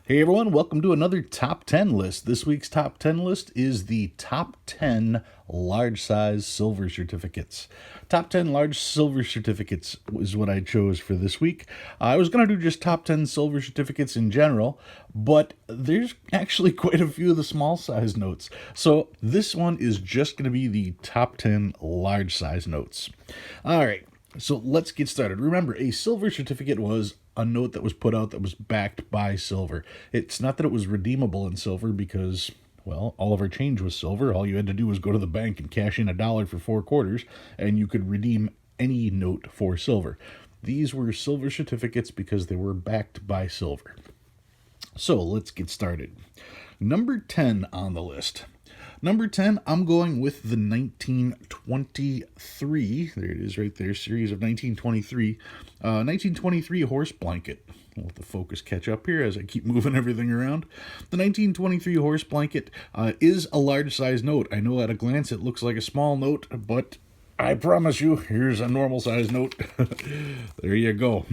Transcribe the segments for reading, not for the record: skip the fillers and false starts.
Hey everyone, welcome to another top 10 list. This week's top 10 list is the top 10 large size silver certificates. Top 10 large silver certificates is what I chose for this week. I was going to do just top 10 silver certificates in general, but there's actually quite a few of the small size notes. So this one is just going to be the top 10 large size notes. All right. So let's get started. Remember, a silver certificate was a note that was put out that was backed by silver. It's not that it was redeemable in silver because, well, all of our change was silver. All you had to do was go to the bank and cash in $1 for 4 quarters, and you could redeem any note for silver. These were silver certificates because they were backed by silver. So let's get started. Number 10 on the list. Number 10, I'm going with the 1923, there it is right there, series of 1923 horse blanket. I'll let the focus catch up here as I keep moving everything around. The 1923 horse blanket is a large size note. I know at a glance it looks like a small note, but I promise you, here's a normal size note. There you go.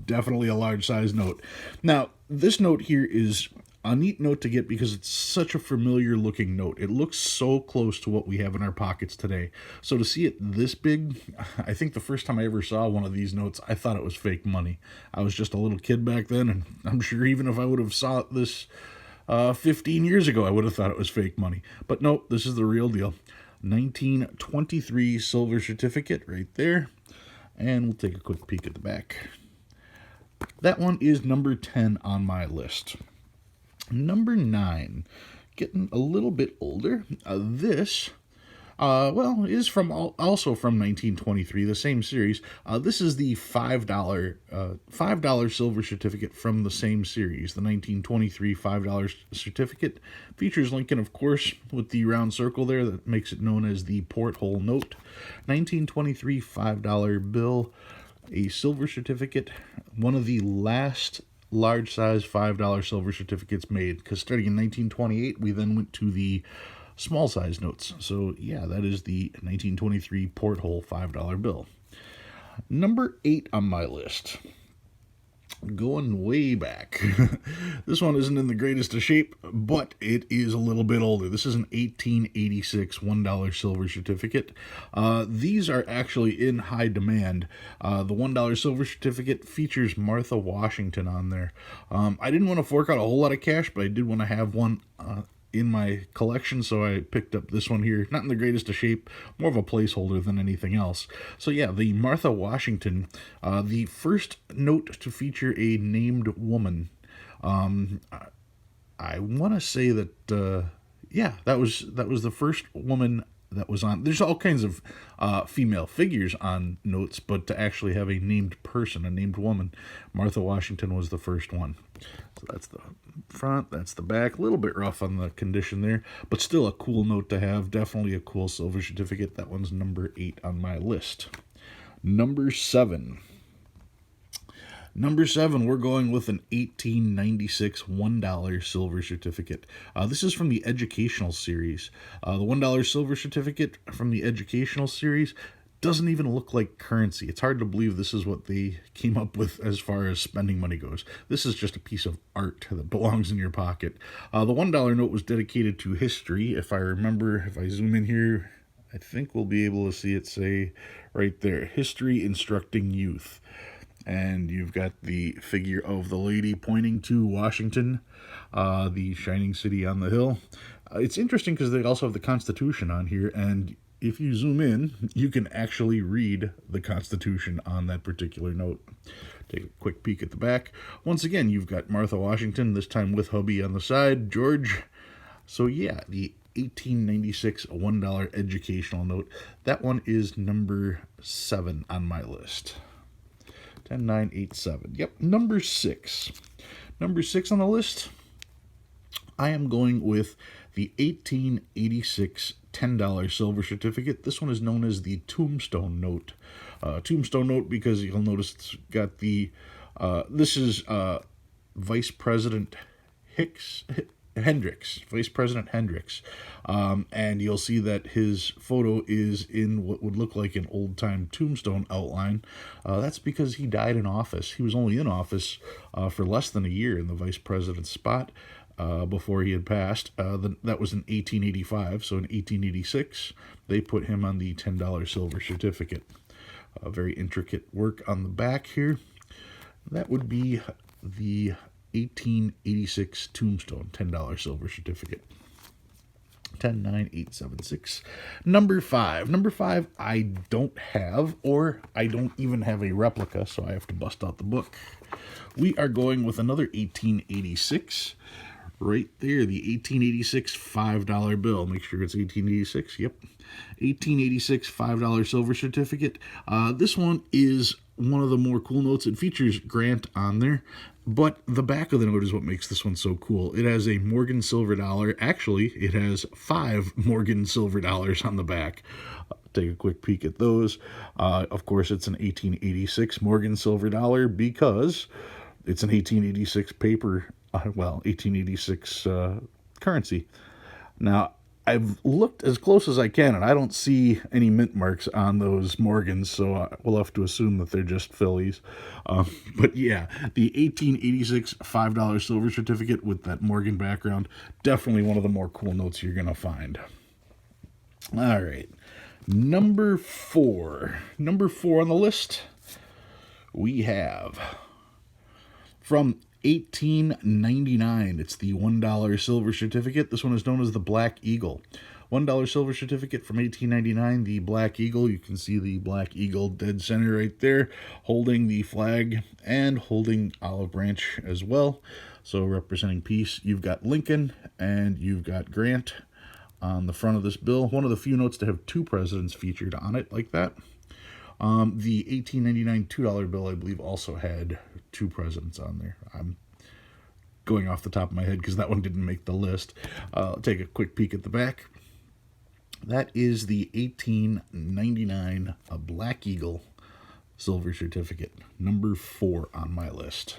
Definitely a large size note. Now, this note here is a neat note to get because it's such a familiar looking note. It looks so close to what we have in our pockets today. So to see it this big, I think the first time I ever saw one of these notes, I thought it was fake money. I was just a little kid back then, and I'm sure even if I would have saw this 15 years ago, I would have thought it was fake money. But nope, this is the real deal. 1923 silver certificate right there. And we'll take a quick peek at the back. That one is number 10 on my list. Number 9, getting a little bit older. This is also from 1923, the same series. This is the $5 silver certificate from the same series. The 1923 $5 certificate features Lincoln, of course, with the round circle there that makes it known as the porthole note. 1923 $5 bill, a silver certificate, one of the last large size $5 silver certificates made, because starting in 1928 we then went to the small size notes. So yeah, that is the 1923 porthole $5 bill. Number 8 on my list, going way back. This one isn't in the greatest of shape, but it is a little bit older. This is an 1886 $1 silver certificate. These are actually in high demand. The $1 silver certificate features Martha Washington on there. I didn't want to fork out a whole lot of cash, but I did want to have one in my collection, so I picked up this one here. Not in the greatest of shape, more of a placeholder than anything else. So yeah, the Martha Washington, the first note to feature a named woman. I want to say that that was the first woman that was on. There's all kinds of female figures on notes, but to actually have a named person, a named woman, Martha Washington was the first one. So that's the front, that's the back. A little bit rough on the condition there, but still a cool note to have. Definitely a cool silver certificate. That one's number 8 on my list. Number 7. Number 7, we're going with an 1896 $1 silver certificate. This is from the educational series. The $1 silver certificate from the educational series doesn't even look like currency. It's hard to believe this is what they came up with as far as spending money goes. This is just a piece of art that belongs in your pocket. The $1 note was dedicated to history. If I zoom in here, I think we'll be able to see it say right there, history instructing youth. And you've got the figure of the lady pointing to Washington, the shining city on the hill. It's interesting because they also have the Constitution on here, and if you zoom in, you can actually read the Constitution on that particular note. Take a quick peek at the back. Once again, you've got Martha Washington, this time with hubby on the side, George. So yeah, the 1896 $1 educational note. That one is number 7 on my list. 10987. Yep, number 6. Number 6 on the list, I am going with the 1886 $10 silver certificate. This one is known as the Tombstone Note. Tombstone Note because you'll notice it's got the, this is Vice President Hendricks, Vice President Hendricks. And you'll see that his photo is in what would look like an old-time tombstone outline. That's because he died in office. He was only in office for less than a year in the vice president's spot before he had passed. That was in 1885. So in 1886, they put him on the $10 silver certificate. Very intricate work on the back here. That would be the 1886 tombstone $10 silver certificate. 109876. Number 5. Number 5 I don't have, or I don't even have a replica, so I have to bust out the book. We are going with another 1886. Right there, the 1886 $5 bill. Make sure it's 1886. Yep. 1886 $5 silver certificate. This one is one of the more cool notes. It features Grant on there, but the back of the note is what makes this one so cool. It has a Morgan silver dollar. Actually, it has 5 Morgan silver dollars on the back. Take a quick peek at those. Of course, it's an 1886 Morgan silver dollar because it's an 1886 paper, 1886 currency. Now, I've looked as close as I can, and I don't see any mint marks on those Morgans, so we'll have to assume that they're just Phillies. But yeah, the 1886 $5 silver certificate with that Morgan background, definitely one of the more cool notes you're going to find. All right, number 4. Number 4 on the list, we have from 1899. It's the $1 silver certificate. This one is known as the Black Eagle. $1 silver certificate from 1899, the Black Eagle. You can see the Black Eagle dead center right there, holding the flag and holding olive branch as well. So representing peace. You've got Lincoln and you've got Grant on the front of this bill. One of the few notes to have 2 presidents featured on it like that. The 1899 $2 bill, I believe, also had 2 presidents on there. I'm going off the top of my head because that one didn't make the list. I'll take a quick peek at the back. That is the 1899 Black Eagle silver certificate. Number 4 on my list.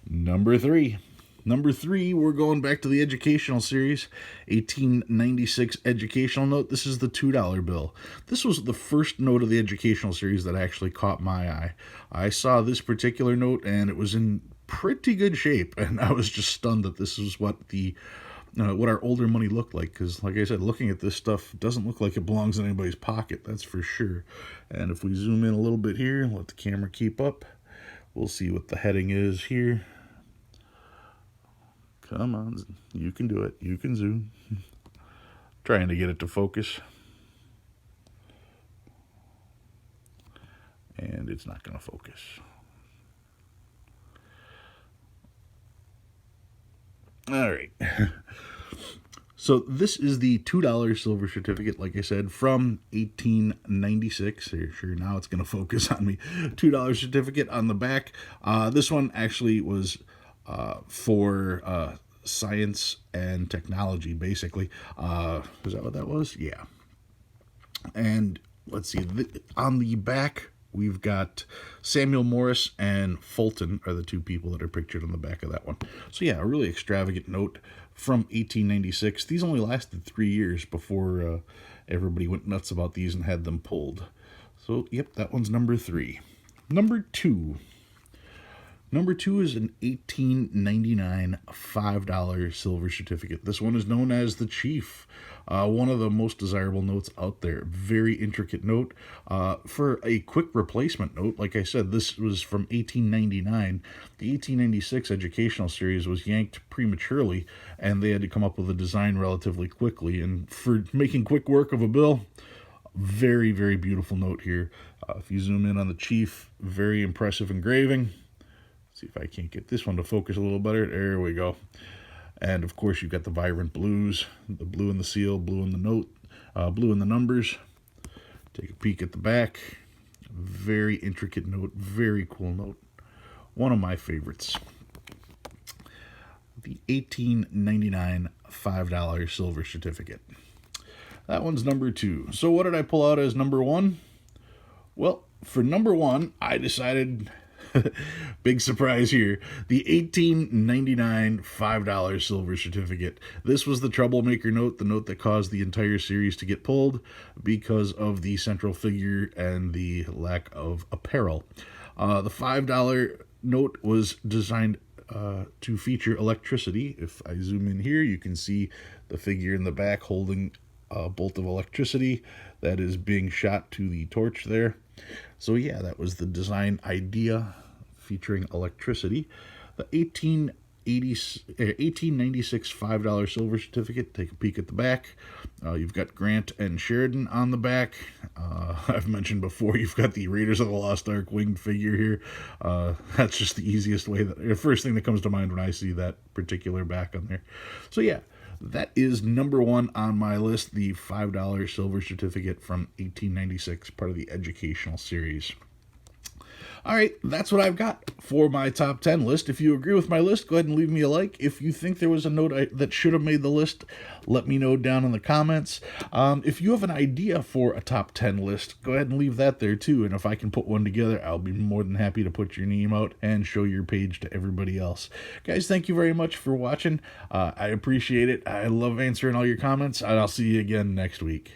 Number 3. Number 3, we're going back to the educational series, 1896 educational note. This is the $2 bill. This was the first note of the educational series that actually caught my eye. I saw this particular note, and it was in pretty good shape, and I was just stunned that this is what what our older money looked like, because like I said, looking at this stuff doesn't look like it belongs in anybody's pocket, that's for sure. And if we zoom in a little bit here, let the camera keep up, we'll see what the heading is here. Come on, you can do it. You can zoom. Trying to get it to focus. And it's not going to focus. All right. So this is the $2 silver certificate, like I said, from 1896. Sure, now it's going to focus on me. $2 certificate on the back. This one actually was for science and technology, basically. Is that what that was? Yeah. And let's see, on the back, we've got Samuel Morse and Fulton are the 2 people that are pictured on the back of that one. So yeah, a really extravagant note from 1896. These only lasted 3 years before everybody went nuts about these and had them pulled. So, yep, that one's number 3. Number 2. Number 2 is an 1899 $5 silver certificate. This one is known as the Chief. One of the most desirable notes out there. Very intricate note. For a quick replacement note, like I said, this was from 1899. The 1896 educational series was yanked prematurely, and they had to come up with a design relatively quickly. And for making quick work of a bill, very, very beautiful note here. If you zoom in on the Chief, very impressive engraving. See if I can't get this one to focus a little better. There we go. And of course, you've got the vibrant blues, the blue in the seal, blue in the note, blue in the numbers. Take a peek at the back. Very intricate note, very cool note. One of my favorites. The 1899 $5 silver certificate. That one's number 2. So what did I pull out as number 1? Well, for number 1, I decided Big surprise here. The 1899 $5 silver certificate. This was the troublemaker note, the note that caused the entire series to get pulled because of the central figure and the lack of apparel. The $5 note was designed to feature electricity. If I zoom in here, you can see the figure in the back holding a bolt of electricity that is being shot to the torch there. So yeah, that was the design idea, featuring electricity. The 1896 $5 silver certificate. Take a peek at the back. You've got Grant and Sheridan on the back. I've mentioned before, you've got the Raiders of the Lost Ark winged figure here. That's just the easiest way, the first thing that comes to mind when I see that particular back on there. So yeah, that is number one on my list, the $5 silver certificate from 1896, part of the educational series. All right, that's what I've got for my top 10 list. If you agree with my list, go ahead and leave me a like. If you think there was a note that should have made the list, let me know down in the comments. If you have an idea for a top 10 list, go ahead and leave that there too. And if I can put one together, I'll be more than happy to put your name out and show your page to everybody else. Guys, thank you very much for watching. I appreciate it. I love answering all your comments, and I'll see you again next week.